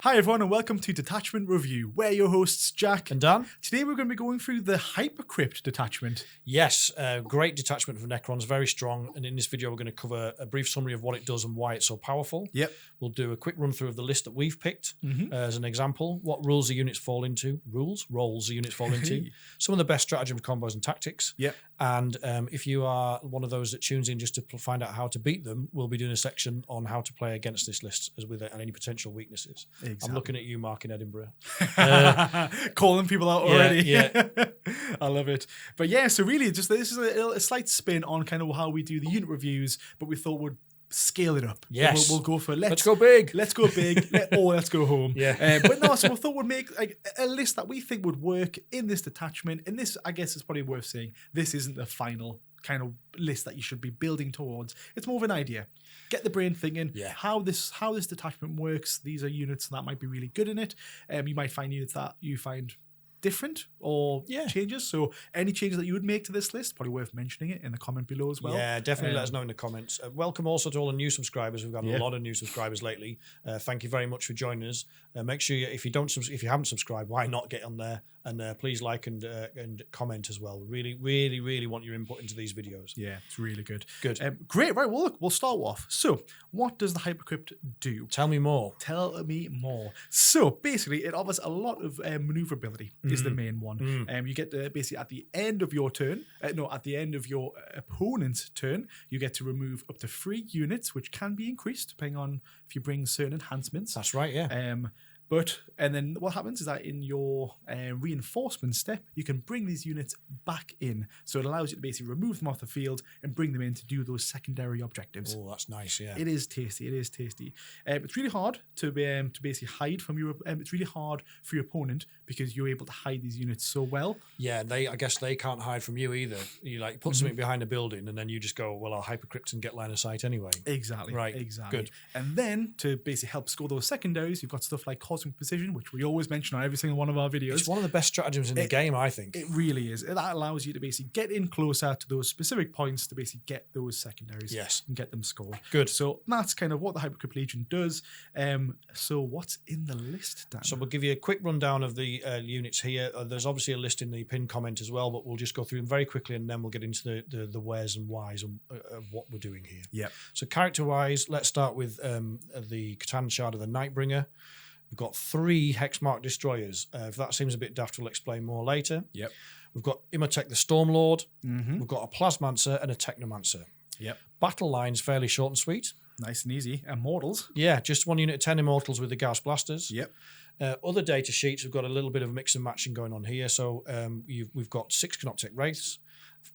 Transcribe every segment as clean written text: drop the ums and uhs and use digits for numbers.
Hi everyone and welcome to Detachment Review. We're your hosts Jack and Dan. Today we're going to be going through the Hypercrypt Detachment. Yes, great detachment from Necrons, very strong. And in this video we're going to cover a brief summary of what it does and why it's so powerful. Yep. We'll do a quick run through of the list that we've picked as an example. What roles the units fall into. Roles the units fall into. Some of the best stratagem combos and tactics. Yep. And if you are one of those that tunes in just to find out how to beat them, we'll be doing a section on how to play against this list as with any potential weaknesses. Exactly. I'm looking at you, Mark, in Edinburgh. Calling people out already. Yeah. I love it. But yeah, so really just this is a slight spin on kind of how we do the unit reviews, but we thought we'd scale it up. Yes. We'll go for let's go big. Let's go big. Let's go home. Yeah. But no, so we thought we'd make like a list that we think would work in this detachment. And this, I guess, is probably worth saying. This isn't the final kind of list that you should be building towards. It's more of an idea. Get the brain thinking how this detachment works. These are units that might be really good in it. You might find units that you find different or changes. So any changes that you would make to this list, probably worth mentioning it in the comment below as well. Yeah, definitely let us know in the comments. Welcome also to all the new subscribers. We've got a lot of new subscribers lately. Thank you very much for joining us. Make sure if you haven't subscribed, why not get on there and please like and comment as well. We really want your input into these videos. Yeah, it's really good. Good. Great. Right. Well, look, we'll start off. So, what does the Hypercrypt do? Tell me more. Tell me more. So, basically, it offers a lot of maneuverability. Is the main one. You get to basically at the end of your turn, at the end of your opponent's turn, you get to remove up to 3 units, which can be increased depending on if you bring certain enhancements. That's right. Yeah. And then what happens is that in your reinforcement step, you can bring these units back in. So it allows you to basically remove them off the field and bring them in to do those secondary objectives. Oh, that's nice, yeah. It is tasty. It's really hard to basically hide from your... it's really hard for your opponent because you're able to hide these units so well. Yeah, I guess they can't hide from you either. You put something behind a building and then you just go, well, I'll hypercrypt and get line of sight anyway. Exactly. Right. Exactly. Good. And then to basically help score those secondaries, you've got stuff like Cosmic Precision, which we always mention on every single one of our videos. It's one of the best stratagems in the game, I think. It really is. That allows you to basically get in closer to those specific points to basically get those secondaries and get them scored. Good. So that's kind of what the Hypercrypt Legion does. So what's in the list, Dan? So we'll give you a quick rundown of the units here. There's obviously a list in the pinned comment as well, but we'll just go through them very quickly and then we'll get into the wheres and whys of what we're doing here. Yeah. So character-wise, let's start with the Catan Shard of the Nightbringer. We've got 3 Hexmark destroyers. If that seems a bit daft, we'll explain more later. Yep. We've got Imhotep the Stormlord. We've got a Plasmancer and a Technomancer. Yep. Battle line's fairly short and sweet. Nice and easy. Immortals. Yeah, just 1 unit of 10 Immortals with the Gauss Blasters. Yep. Other data sheets, we've got a little bit of mix and matching going on here. So we've got 6 Canoptek Wraiths,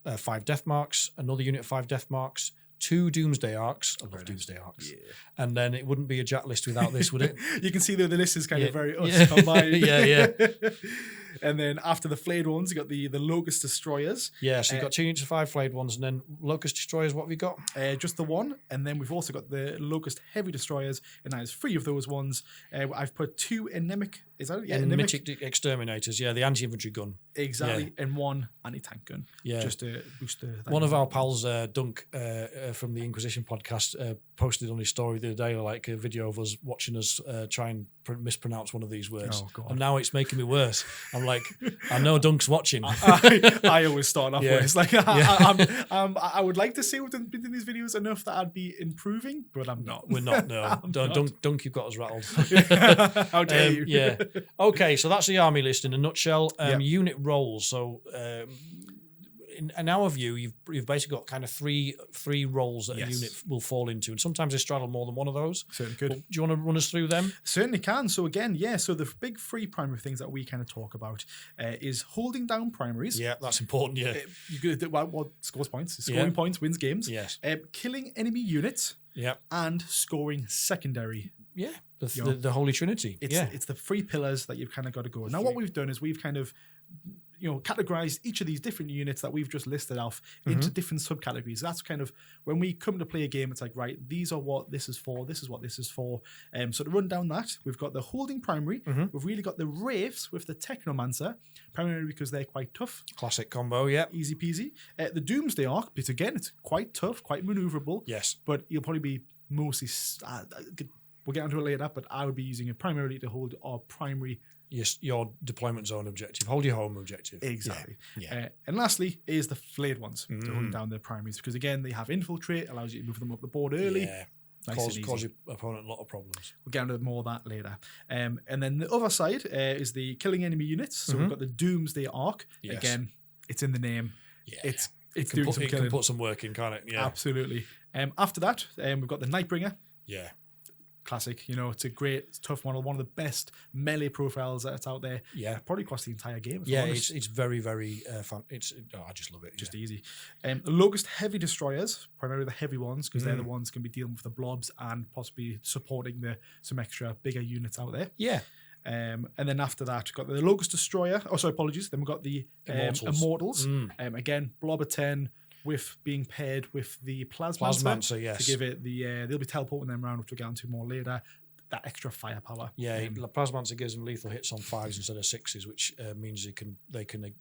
5 Death Marks, another unit of 5 Death Marks, 2 Doomsday Arcs. I love Doomsday Arcs. Yeah. And then it wouldn't be a Jack list without this, would it? You can see that the list is kind of very us combined. Yeah. And then after the flayed ones, you got the Locust Destroyers. Yeah, so you've got 2 units of 5 flayed ones, and then Locust Destroyers, what have we got? Just the 1. And then we've also got the Locust Heavy Destroyers, and that is 3 of those ones. I've put 2 Enemic. Is that it? Yeah, Enemic Exterminators, yeah, the anti-infantry gun. Exactly, and 1 anti-tank gun. Yeah. Just to boost the... One of our pals, Dunk, from the Inquisition podcast, posted on his story the other day, like a video of us watching us try and mispronounce one of these words. Oh, God. And now it's making me worse. I'm like, I know Dunk's watching. I always start off worse. Like, I would like to say we've been in these videos enough that I'd be improving, but I'm not. We're not, no. Dunk, you've got us rattled. How dare you? Yeah. Okay, so that's the army list in a nutshell. Unit roles. So in our view, you've basically got kind of three roles that a unit will fall into, and sometimes they straddle more than one of those. Certainly could. Well, do you want to run us through them? Certainly can. So again, so the big 3 primary things that we kind of talk about is holding down primaries. Yeah, that's important. Yeah, what scores points? Scoring points wins games. Yes. Killing enemy units. Yeah. And scoring secondary. Yeah, the Holy Trinity. It's the 3 pillars that you've kind of got to go. Now, what we've done is we've kind of categorized each of these different units that we've just listed off into different subcategories. That's kind of when we come to play a game, it's like, right, these are what this is for, this is what this is for. So to run down that, we've got the holding primary, we've really got the Wraiths with the Technomancer, primarily because they're quite tough. Classic combo, yeah. Easy peasy. The Doomsday Arc, but again, it's quite tough, quite maneuverable. Yes. But you'll probably be mostly We'll get onto it later, but I would be using it primarily to hold our primary. Yes, your deployment zone objective. Hold your home objective. Exactly. Yeah. And lastly is the flayed ones to hunt down their primaries, because again, they have infiltrate, allows you to move them up the board early. Yeah. Nice Cause your opponent a lot of problems. We'll get into more of that later. And then the other side is the killing enemy units. So we've got the Doomsday Arc. Yes. Again, it's in the name. Yeah. It's It doing some killing. can put some work in, can't it? Yeah. Absolutely. After that, we've got the Nightbringer. Yeah. Classic. It's a great, tough model. One of the best melee profiles that's out there. Yeah. Probably across the entire game. Yeah, it's very, very fun. I just love it. Just easy. Locust Heavy Destroyers, primarily the heavy ones, because they're the ones going to be dealing with the blobs and possibly supporting some extra bigger units out there. Yeah. And then after that, we've got the Locust Destroyer. Oh, sorry, apologies. Then we've got the Immortals. Again, Blob of 10 with being paired with the Plasmancer, yes. to give it they'll be teleporting them around, which we'll get into more later. That extra firepower. Yeah, Plasmancer gives them lethal hits on 5s instead of 6s, which means they can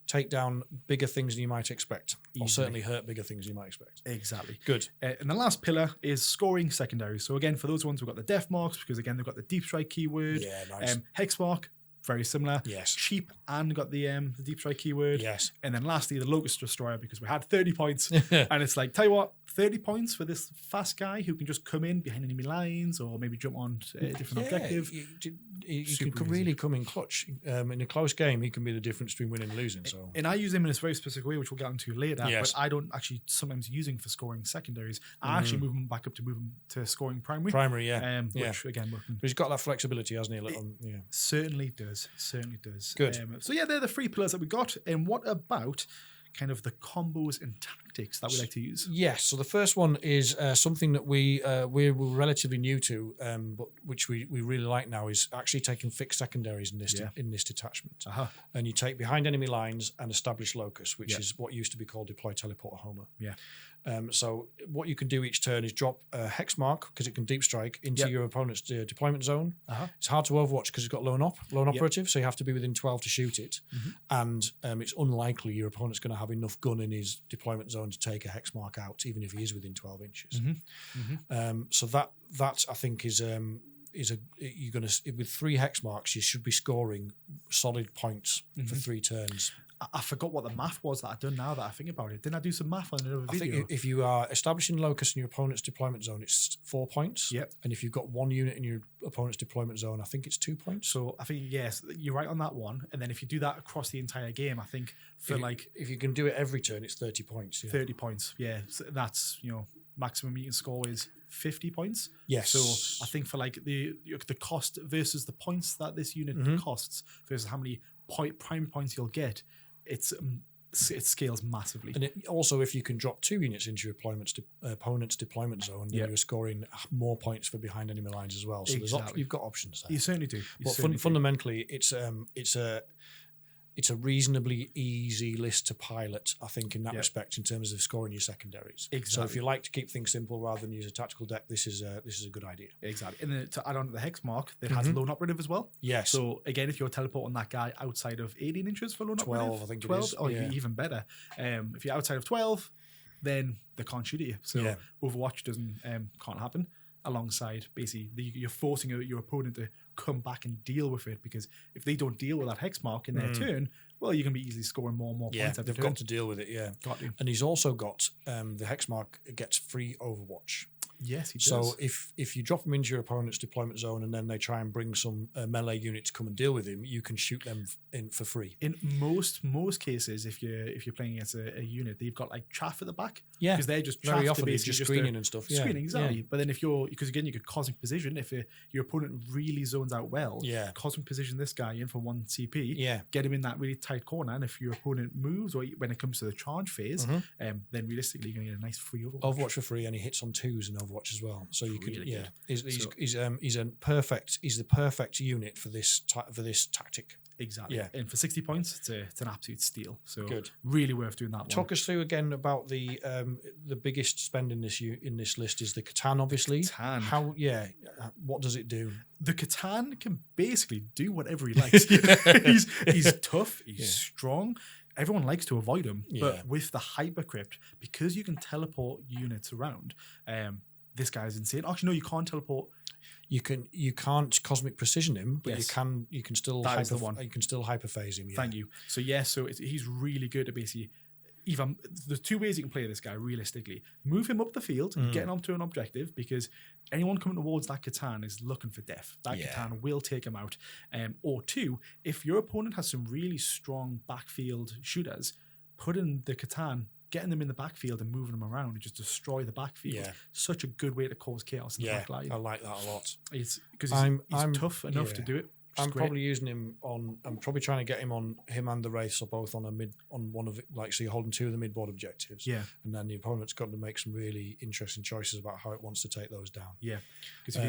take down bigger things than you might expect, or certainly hurt bigger things you might expect. Exactly. Good. And the last pillar is scoring secondaries. So again, for those ones, we've got the Death Marks, because again, they've got the Deep Strike keyword. Yeah, nice. Hexmark, very similar. Yes. Cheap and got the Deep Strike keyword. Yes. And then lastly, the Locust Destroyer, because we had 30 points. And it's like, tell you what, 30 points for this fast guy who can just come in behind enemy lines or maybe jump on a different objective. He can really come in clutch. In a close game, he can be the difference between winning and losing. So, and I use him in a very specific way, which we'll get into later. Yes. But I don't actually sometimes use him for scoring secondaries. I actually move him back up to move him to scoring primary. Primary, yeah. Which again, but he's got that flexibility, hasn't he? Certainly does. Certainly does. Good. So yeah, they're the 3 pillars that we got. And what about kind of the combos and tactics that we like to use? Yes. So the first one is something that we're relatively new to, but which we really like now, is actually taking fixed secondaries in this detachment. And you take behind enemy lines and establish locus, which is what used to be called deploy, teleport, homer. Yeah. So what you can do each turn is drop a hex mark, because it can deep strike into your opponent's deployment zone. It's hard to overwatch because it's got lone operative, so you have to be within 12 to shoot it. And it's unlikely your opponent's going to have enough gun in his deployment zone to take a hex mark out, even if he is within 12 inches. So that I think is you're going to, with 3 hex marks, you should be scoring solid points for 3 turns. I forgot what the math was that I've done now that I think about it. Didn't I do some math on another video? I think if you are establishing locus in your opponent's deployment zone, it's 4 points. Yep. And if you've got 1 unit in your opponent's deployment zone, I think it's 2 points. So I think, yes, you're right on that one. And then if you do that across the entire game, I think if you can do it every turn, it's 30 points. Yeah. 30 points. Yeah. So that's, maximum you can score is 50 points. Yes. So I think for like the cost versus the points that this unit costs versus how many prime points you'll get, it scales massively. And also, if you can drop 2 units into your opponent's deployment zone, then you're scoring more points for behind enemy lines as well. So you've got options there. You certainly do. Fundamentally, it's a reasonably easy list to pilot, I think, in that respect, in terms of scoring your secondaries. Exactly. So if you like to keep things simple rather than use a tactical deck, this is a good idea. Exactly. And then to add on to the hex mark, it has lone operative as well. Yes. So again, if you're teleporting that guy outside of 18 inches for lone operative, 12, I think 12, it is. or even better. If you're outside of 12, then they can't shoot at you. So Overwatch can't happen. Alongside, basically, you're forcing your opponent to come back and deal with it, because if they don't deal with that hex mark in their turn, well, you can be easily scoring more and more points. They've got to deal with it. Yeah, got to. And he's also got the hex mark gets free Overwatch. Yes, he does. So if you drop him into your opponent's deployment zone and then they try and bring some melee unit to come and deal with him, you can shoot them in for free. In most cases, if you're playing against a unit, they've got like chaff at the back. Yeah, because they're just very often just screening and stuff. Yeah. Screening, exactly. But then because again, you could cosmic position if your opponent really zones out well. Yeah, cosmic position this guy in for 1 CP. Yeah, get him in that really tight corner, and if your opponent moves or when it comes to the charge phase, then realistically you're going to get a nice free Overwatch for free, and he hits on 2s in Overwatch as well. So you really could, he's the perfect unit for this tactic. Exactly. Yeah. And for 60 points, it's an absolute steal. So good. Really worth doing that one. Talk us through again about the biggest spend in this list is the Catan, obviously. Catan. What does it do? The Catan can basically do whatever he likes. He's tough, he's strong. Everyone likes to avoid him, but with the Hypercrypt, because you can teleport units around, this guy's insane. Actually, no, you can't teleport. You can't cosmic precision him, but Yes. you can still That is the one. you can still hyperphase him. Yeah. Thank you. So he's really good at basically. Even there's two ways you can play this guy realistically. Move him up the field and get him onto an objective, because anyone coming towards that Catan is looking for death. That Catan will take him out. Or two, if your opponent has some really strong backfield shooters, put in the Catan, getting them in the backfield and moving them around and just destroy the backfield. Yeah. Such a good way to cause chaos in the back line. I like that a lot. Because he's tough enough to do it. I'm probably using him on. I'm probably trying to get him on him and the Wraiths, or both on one of it. Like, so you're holding two of the mid-board objectives. Yeah. And then the opponent's got to make some really interesting choices about how it wants to take those down. Yeah. Because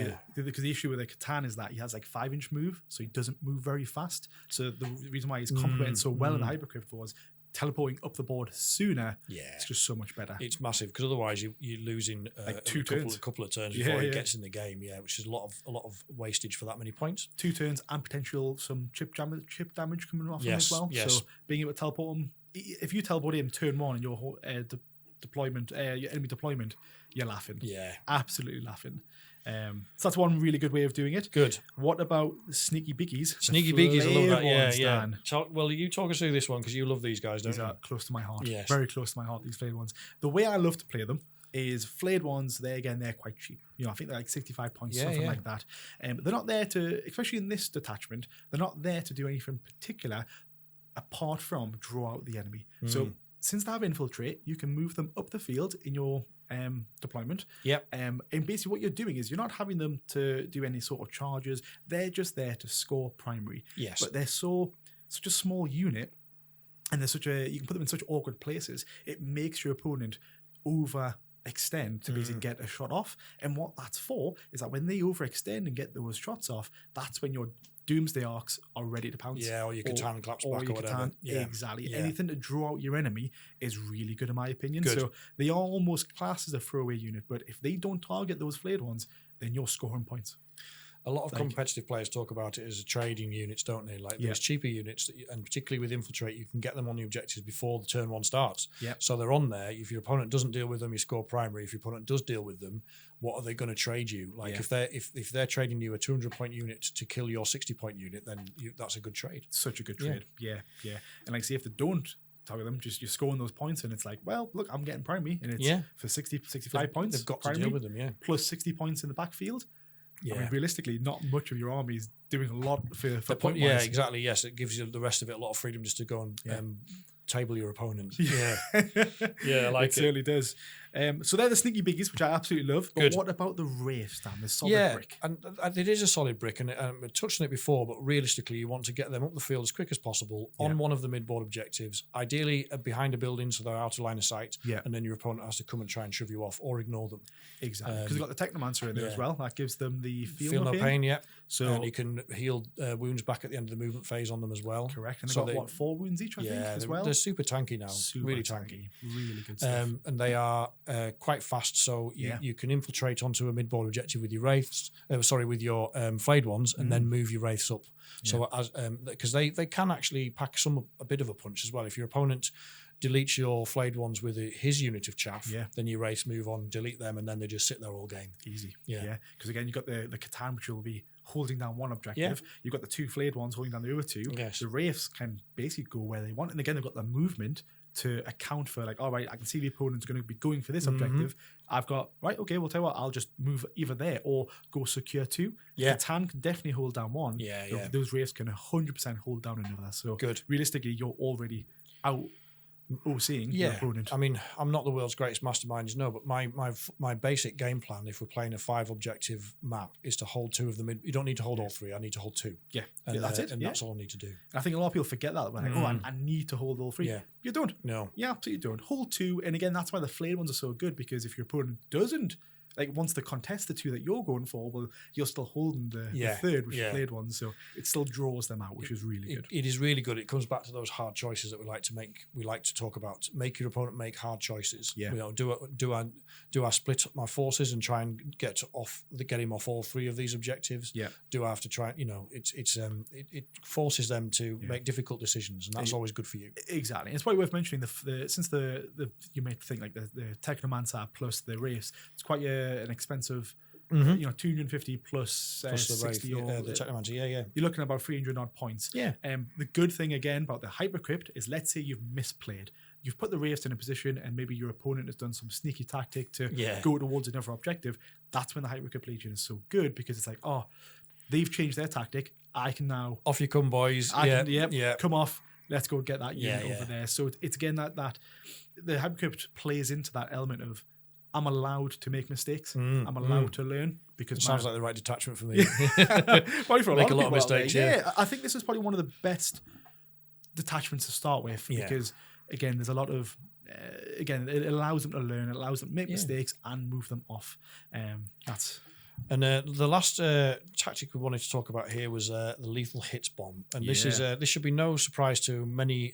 the issue with the Catan is that he has like 5-inch move, so he doesn't move very fast. So the reason why he's complemented so well in the Hypercrypt was teleporting up the board sooner. Yeah. It's just so much better. It's massive, because otherwise you're losing like a couple of turns before he gets in the game. Yeah, which is a lot of wastage for that many points. 2 turns and potential some chip damage coming off him as well. Yes. So being able to teleport him, if you teleport him turn 1 in your whole deployment, your enemy deployment, you're laughing. Yeah, absolutely laughing. So that's one really good way of doing it. Good. What about the sneaky biggies? Sneaky biggies, I love that. Yeah, Dan? Well, you talk us through this one, because you love these guys, don't These you? are close to my heart. Yes. Very close to my heart, these flayed ones. The way I love to play them is flayed ones, they're quite cheap. I think they're like 65 points, something like that. They're not there to, especially in this detachment, they're not there to do anything particular apart from draw out the enemy. So since they have infiltrate, you can move them up the field in your deployment. Yep. And basically what you're doing is you're not having them to do any sort of charges. They're just there to score primary. Yes. But they're such a small unit, and you can put them in such awkward places. It makes your opponent overextend to basically get a shot off. And what that's for is that when they overextend and get those shots off, that's when your Doomsday Arcs are ready to pounce. Yeah, or your Catan claps back or whatever. Catan, yeah. Exactly. Yeah. Anything to draw out your enemy is really good in my opinion. Good. So they are almost classed as a throwaway unit, but if they don't target those flayed ones, then you're scoring points. A lot of competitive players talk about it as trading units, don't they? Like there's cheaper units, and particularly with Infiltrate, you can get them on the objectives before the turn 1 starts. Yeah. So they're on there. If your opponent doesn't deal with them, you score primary. If your opponent does deal with them, what are they going to trade you? Like if they're trading you a 200-point unit to kill your 60-point unit, then that's a good trade. Such a good trade. Yeah. And like, see, if they don't target them, just you're scoring those points, and it's like, well, look, I'm getting primary, and it's for 65 points. They've got primary, to deal with them, plus 60 points in the backfield. Yeah. I mean, realistically, not much of your army is doing a lot for point. Yeah, exactly. Yes, it gives you the rest of it a lot of freedom just to go and table your opponent. Yeah, yeah, like it certainly does. So they're the sneaky biggies, which I absolutely love. But what about the Wraiths, Dan? The solid brick. And it is a solid brick, and we touched on it before. But realistically, you want to get them up the field as quick as possible on one of the mid-board objectives, ideally behind a building so they're out of line of sight. Yeah. And then your opponent has to come and try and shove you off or ignore them. Exactly, because you've got the Technomancer in there as well. That gives them the feel no pain. Yeah. So and you can heal wounds back at the end of the movement phase on them as well. Correct. And they've got 4 wounds each, I think, as well. They're super tanky now. Really tanky. Really good stuff. And they are quite fast, so you can infiltrate onto a mid-board objective with your Wraiths, with your flayed ones, and then move your Wraiths up. Yeah. So as because they can actually pack a bit of a punch as well. If your opponent deletes your flayed ones with his unit of chaff, then your Wraiths move on, delete them, and then they just sit there all game. Easy. Yeah. Because again, you've got the Catan, which will be holding down one objective. You've got the 2 flayed ones holding down the other 2. Yes. The Wraiths can basically go where they want. And again, they've got the movement to account for, like, all right, I can see the opponent's going to be going for this objective. I've got, right, okay, we'll tell you what, I'll just move either there or go secure 2. Yeah. Catan can definitely hold down one. Yeah. Those Wraiths can 100% hold down another. So good. Realistically, you're already out seeing your opponent. I mean, I'm not the world's greatest mastermind, but my basic game plan, if we're playing a 5 objective map, is to hold 2 of them. You don't need to hold all 3. I need to hold 2. Yeah, and that's it. And that's all I need to do. I think a lot of people forget that. When I need to hold all 3. Yeah. You don't. No. You absolutely don't. Hold 2. And again, that's why the flayed ones are so good, because if your opponent doesn't, like, wants to contest the 2 that you're going for, well, you're still holding the 3rd, which is flayed ones. So it still draws them out, which is really good. It is really good. It comes back to those hard choices that we like to make. We like to talk about. Make your opponent make hard choices. Yeah. Do I split up my forces and try and get him off all 3 of these objectives? Yeah. Do I have to try? It forces them to make difficult decisions, and that's always good for you. Exactly. It's probably worth mentioning since you might think like the Technomancer plus the Wraiths, it's quite a an expensive, Mhm. 250 plus, Plus the 60 or the technomancy. Yeah. you're looking at about 300 odd points. Yeah. The good thing again about the Hypercrypt is, let's say you've misplayed. You've put the Wraiths in a position and maybe your opponent has done some sneaky tactic to go towards another objective. That's when the Hypercrypt Legion is so good, because it's like, oh, they've changed their tactic. I can now... Off you come, boys. Come off. Let's go get that unit over there. So it's again that the Hypercrypt plays into that element of, I'm allowed to make mistakes. I'm allowed to learn, because sounds like the right detachment for me. Probably for Make a lot of people out mistakes. there. Yeah, I think this is probably one of the best detachments to start with, because again, there's a lot of it allows them to learn, it allows them to make mistakes and move them off. That's... And the last tactic we wanted to talk about here was the lethal hits bomb, and this should be no surprise to many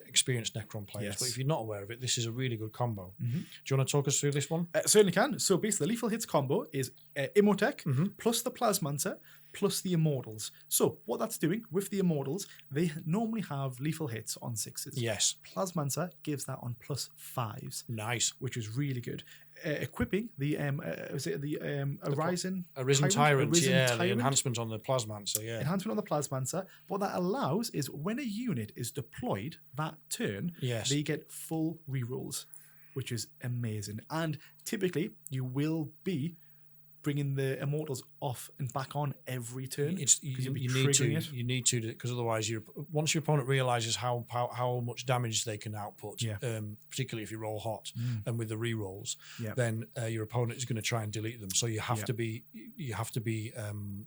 experienced Necron players. But if you're not aware of it, this is a really good combo. Do you want to talk us through this one? Certainly can. So basically, the lethal hits combo is Immotech plus the Plasmancer plus the Immortals. So what that's doing with the Immortals, they normally have lethal hits on 6s. Yes. Plasmancer gives that on plus 5s. Nice. Which is really good. Equipping the Arisen Tyrant, the enhancement on the Plasmancer, enhancement on the Plasmancer. What that allows is, when a unit is deployed that turn, they get full rerolls, which is amazing. And typically, you will be bringing the Immortals off and back on every turn. You need to, because otherwise, once your opponent realizes how much damage they can output, particularly if you roll hot and with the rerolls, then your opponent is going to try and delete them. So you have to be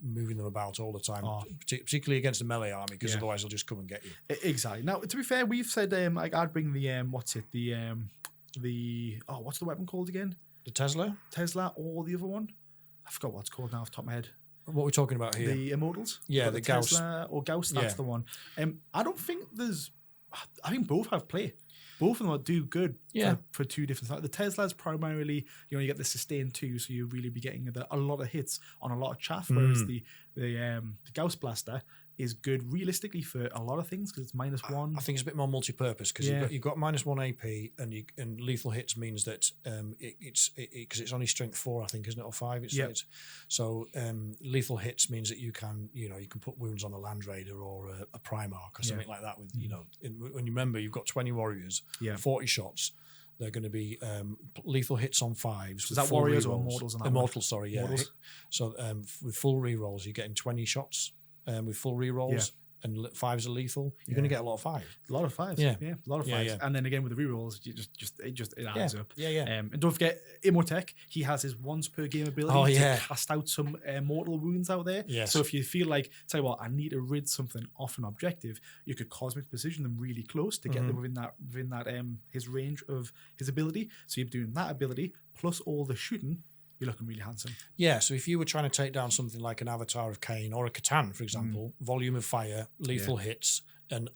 moving them about all the time, particularly against the melee army, because otherwise they'll just come and get you. Exactly. Now, to be fair, we've said I'd bring the what's the weapon called again? The Tesla, or the other one? I forgot what it's called now off the top of my head. What are we talking about here? The Immortals? Yeah, the Gauss. Tesla or Gauss, that's the one. I don't think I think both have play. Both of them do good for two different sides. The Tesla's primarily, you get the sustain 2, so you really be getting a lot of hits on a lot of chaff, whereas the Gauss Blaster is good realistically for a lot of things, because it's -1. I think it's a bit more multi-purpose, because you've got -1 AP, and lethal hits means that because it's only strength 4, I think, isn't it, or 5? So lethal hits means that you can put wounds on a Land Raider or a Primarch or something like that. With when you remember, you've got 20 warriors, 40 shots. They're going to be lethal hits on 5s. Is that warriors or immortals? Immortals, sorry, Immortals. So with full rerolls, you're getting 20 shots. With full rerolls and 5s are lethal, you're going to get a lot of 5s. A lot of 5s. Yeah, a lot of 5s. And then again with the rerolls, it adds up. And don't forget, Immotech, he has his once per game ability to cast out some mortal wounds out there. So if you feel like, tell you what, I need to rid something off an objective, you could cosmic precision them really close to get them within that his range of his ability. So you're doing that ability plus all the shooting. You're looking really handsome. Yeah, so if you were trying to take down something like an Avatar of Cain or a Catan, for example, volume of fire, lethal hits, and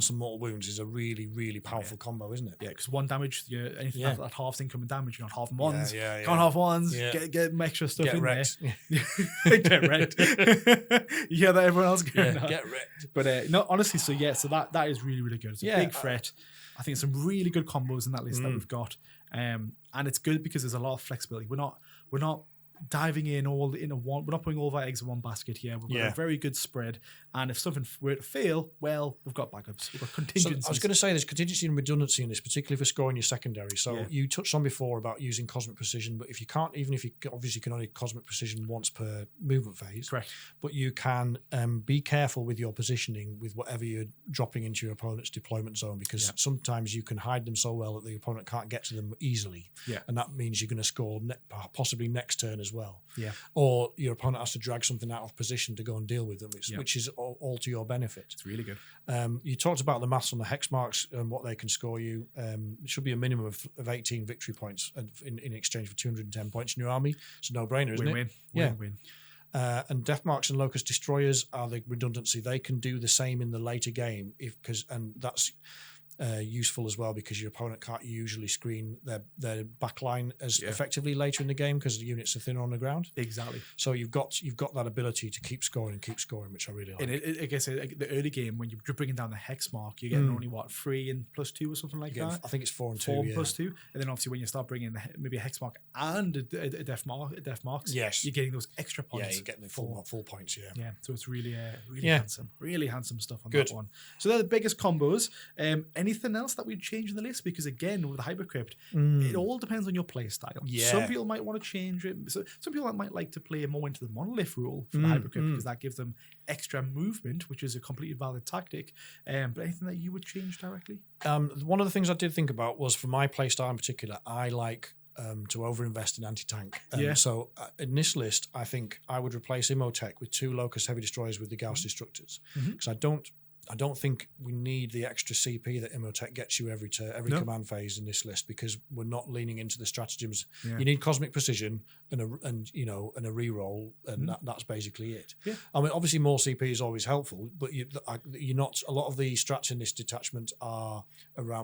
some mortal wounds is a really, really powerful combo, isn't it? Yeah, because 1 damage, anything that halves incoming damage, you're not half ones. Can't half ones. Get extra stuff get in wrecked. there. Get wrecked. You hear that everyone else going, get wrecked. But no, honestly, so that is really, really good. It's a big threat. I think some really good combos in that list that we've got. And it's good because there's a lot of flexibility. We're not diving in all in a one. We're not putting all of our eggs in one basket here. We've got a very good spread. And if something were to fail, well, we've got backups. We've got contingencies. So I was going to say there's contingency and redundancy in this, particularly for scoring your secondary. So you touched on before about using cosmic precision, but if you can't, even if you obviously can only cosmic precision once per movement phase. Correct. But you can be careful with your positioning with whatever you're dropping into your opponent's deployment zone, because sometimes you can hide them so well that the opponent can't get to them easily. Yeah. And that means you're going to score possibly next turn as well. Yeah. Or your opponent has to drag something out of position to go and deal with them, which is all to your benefit. It's really good. You talked about the maths on the hex marks and what they can score you. It should be a minimum of 18 victory points in exchange for 210 points in your army. It's a no-brainer, isn't it? Win-win. And death marks and locust destroyers are the redundancy. They can do the same in the later game, useful as well because your opponent can't usually screen their backline as effectively later in the game because the units are thinner on the ground. Exactly. So you've got that ability to keep scoring, which I really like. And I guess the early game when you're bringing down the hex mark, you're getting only 3 and +2 or something like that. I think it's 4 and 2. 4 and +2, and then obviously when you start bringing maybe a hex mark and a def marks, yes, you're getting those extra points. Yeah, you're getting the full points. Yeah. So it's really handsome stuff on that one. So they're the biggest combos. Anything else that we'd change in the list? Because again, with the Hypercrypt, it all depends on your play style. Yeah. Some people might want to change it. So some people might like to play more into the monolith rule for the Hypercrypt because that gives them extra movement, which is a completely valid tactic. But anything that you would change directly? One of the things I did think about was for my play style in particular, I like to overinvest in anti-tank. So in this list, I think I would replace Imotech with 2 Locust Heavy Destroyers with the Gauss Destructors because I don't think we need the extra CP that Imotech gets you every command phase in this list because we're not leaning into the stratagems. You need Cosmic Precision and a reroll, and that's basically it. Yeah. I mean, obviously more CP is always helpful, but you're not. A lot of the strats in this detachment are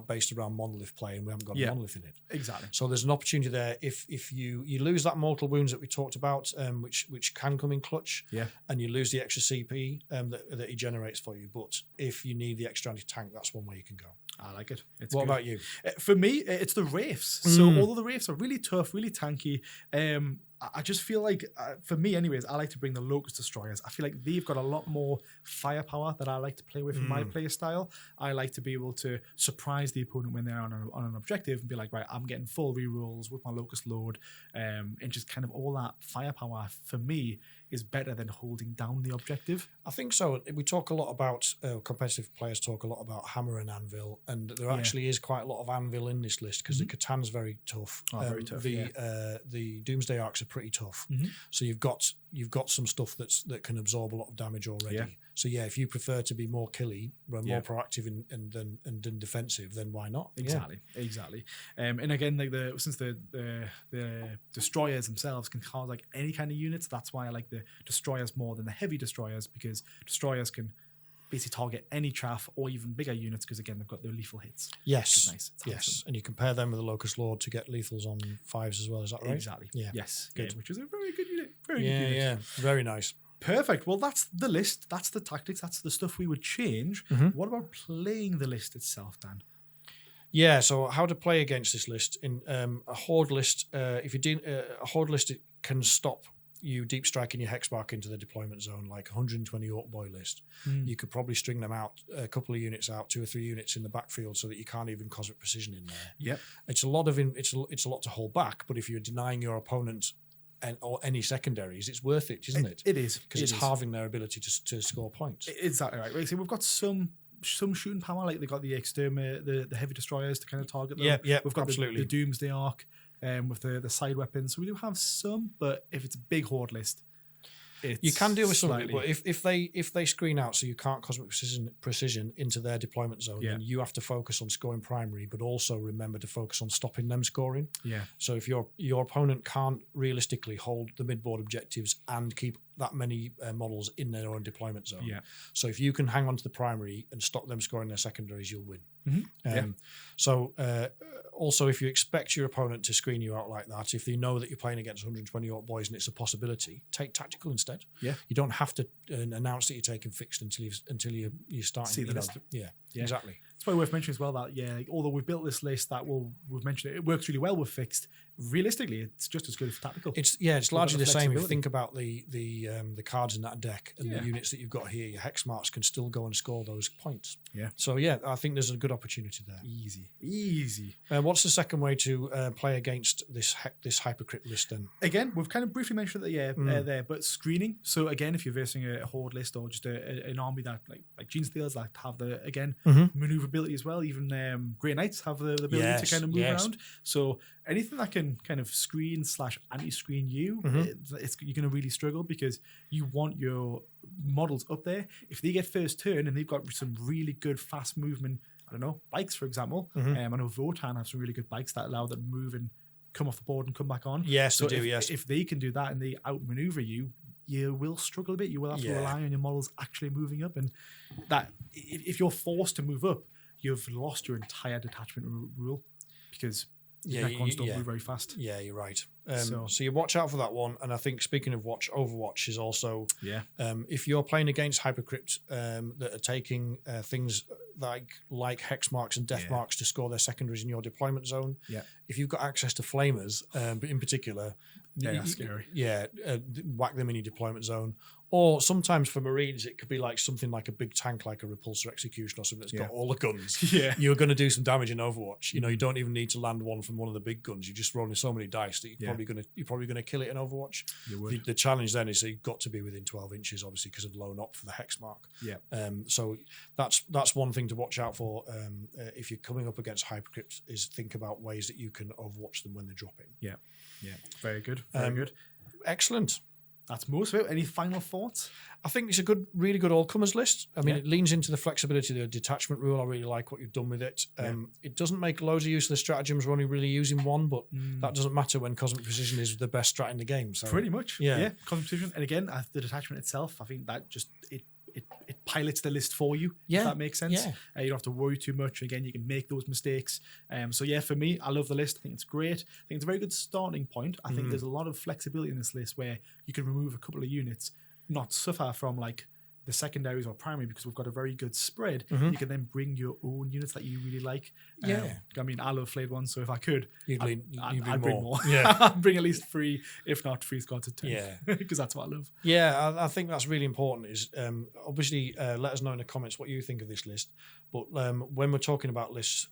based around monolith play, and we haven't got a monolith in it. Exactly. So there's an opportunity there if you lose that mortal wounds that we talked about, which can come in clutch. Yeah. And you lose the extra CP that he generates for you, but if you need the extra anti-tank, that's one way you can go. I like it. What about you? For me, it's the Wraiths. So although the Wraiths are really tough, really tanky, I just feel like, for me anyways, I like to bring the Locust Destroyers. I feel like they've got a lot more firepower that I like to play with in my play style. I like to be able to surprise the opponent when they're on an objective and be like, right, I'm getting full rerolls with my Locust Load, and just kind of all that firepower for me is better than holding down the objective. I think so. We talk a lot about, competitive players talk a lot about Hammer and Anvil, and there actually is quite a lot of Anvil in this list because the Catan's very tough. Very tough. The Doomsday Arcs are pretty tough. So you've got some stuff that can absorb a lot of damage already. Yeah. So if you prefer to be more killy, more proactive and defensive, then why not? Exactly. And again, like since the destroyers themselves can cause like any kind of units, that's why I like the destroyers more than the heavy destroyers, because destroyers can basically target any chaff or even bigger units because again they've got their lethal hits. Yes, which is nice. Yes, and you compare them with the Locust Lord to get lethals on 5s as well. Is that right? Exactly. Yeah. Yes. Good. Which is a very good unit. Yeah. Very nice. Perfect. Well, that's the list. That's the tactics. That's the stuff we would change. What about playing the list itself, Dan? Yeah. So how to play against this list in a horde list? If you're doing a horde list, it can stop you deep striking your Hexmark into the deployment zone, like 120 Orc Boy list. You could probably string them out, a couple of units out, 2 or 3 units in the backfield, so that you can't even Cosmic Precision in there. Yep. It's a lot to hold back, but if you're denying your opponent or any secondaries, it's worth it, isn't it? It is, because it's halving their ability to score points. Exactly right. So we've got some shooting power, like they got the the heavy destroyers to kind of target them. Yeah, we've got absolutely the Doomsday Arc. With the side weapons, so we do have some, but if it's a big horde list, you can deal with something. But if they screen out, so you can't Cosmic Precision into their deployment zone, then you have to focus on scoring primary, but also remember to focus on stopping them scoring. Yeah. So if your opponent can't realistically hold the midboard objectives and keep that many models in their own deployment zone, so if you can hang on to the primary and stop them scoring their secondaries, you'll win. So also, if you expect your opponent to screen you out like that, if they know that you're playing against 120 Orc Boys and it's a possibility, take tactical instead. Yeah, you don't have to announce that you're taking fixed until you start see the list. Yeah, exactly. It's probably worth mentioning as well that although we've built this list that we've mentioned it works really well with fixed. Realistically, it's just as good for tactical. It's largely the same. If you think about the cards in that deck and the units that you've got here, your Hexmarks can still go and score those points. Yeah. So I think there's a good opportunity there. Easy. What's the second way to play against this Hypercrypt list then? Again, we've kind of briefly mentioned that there, but screening. So again, if you're versing a horde list or just an army that like Gene Stealers that have the maneuverability as well, even Grey Knights have the ability to kind of move around. So anything that can kind of screen / anti-screen you, you're going to really struggle because you want your models up there. If they get first turn and they've got some really good fast movement, I don't know, bikes for example. I know Votan have some really good bikes that allow them to move and come off the board and come back on. Yes, so they do. Yes, if they can do that and they outmaneuver you, you will struggle a bit. You will have to rely on your models actually moving up, and that if you're forced to move up, you've lost your entire detachment rule because Yeah, Necrons don't move very fast. Yeah, you're right. So you watch out for that one. And I think speaking of Overwatch is also if you're playing against Hypercrypt that are taking things like hex marks and death marks to score their secondaries in your deployment zone. Yeah. If you've got access to flamers, but in particular, that's scary. Yeah, whack them in your deployment zone. Or sometimes for Marines, it could be like something like a big tank, like a repulsor execution or something that's got all the guns. Yeah. You're going to do some damage in Overwatch. You know, you don't even need to land one from one of the big guns. You're just rolling so many dice that you're probably going to kill it in Overwatch. You would. The challenge then is that you've got to be within 12 inches, obviously, because of low knock for the hex mark. Yeah. So that's one thing to watch out for if you're coming up against Hypercrypt, is think about ways that you can Overwatch them when they're dropping. Yeah. Yeah. Very good. Very good. Excellent. That's most of it. Any final thoughts? I think it's a really good all-comers list. I mean, it leans into the flexibility of the detachment rule. I really like what you've done with it. It doesn't make loads of use of the stratagems. We're only really using one, but that doesn't matter when Cosmic Precision is the best strat in the game. So pretty much. Yeah. Cosmic Precision. And again, the detachment itself, I think that just it pilots the list for you, if that makes sense. Yeah. You don't have to worry too much. Again, you can make those mistakes. So yeah, for me, I love the list. I think it's great. I think it's a very good starting point. I think there's a lot of flexibility in this list where you can remove a couple of units, not suffer from like the secondaries or primary, because we've got a very good spread. You can then bring your own units that you really like. I mean, I love flayed ones, so if I could, I'd bring more. Yeah. I'd bring at least 3, if not 3 squads of 10. Yeah. Because that's what I love. Yeah, I think that's really important. Is obviously let us know in the comments what you think of this list. But when we're talking about lists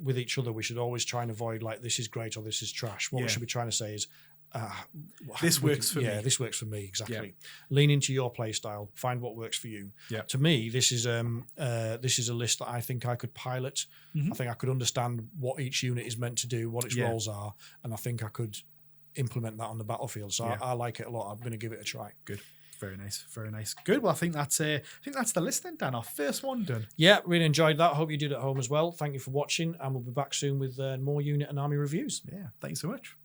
with each other, we should always try and avoid like this is great or this is trash. What we should be trying to say is this works for me. Yeah, this works for me, exactly. Lean into your play style, find what works for you. To me, this is a list that I think I could pilot. I think I could understand what each unit is meant to do, what its roles are, and I think I could implement that on the battlefield. So I like it a lot. I'm going to give it a try. Good. Very nice, very nice. Good. Well, I think that's the list then, Dan. Our first one done. Yeah, really enjoyed that. Hope you did at home as well. Thank you for watching, and we'll be back soon with more unit and army reviews. Yeah, thanks so much.